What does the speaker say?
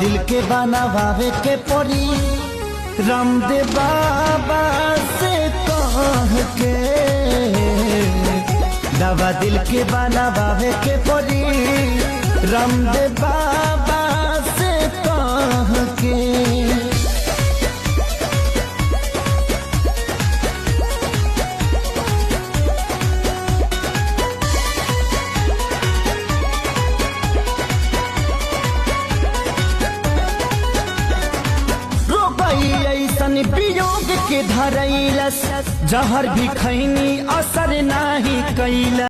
दिल के बनावे के पड़ी रामदेव बाबा से कह के, दवा दिल के बनावे के पड़ी रामदेव बाबा से कह के। ऐसन वियोग के धरैलस जहर भी खैनी असर नाही कैला।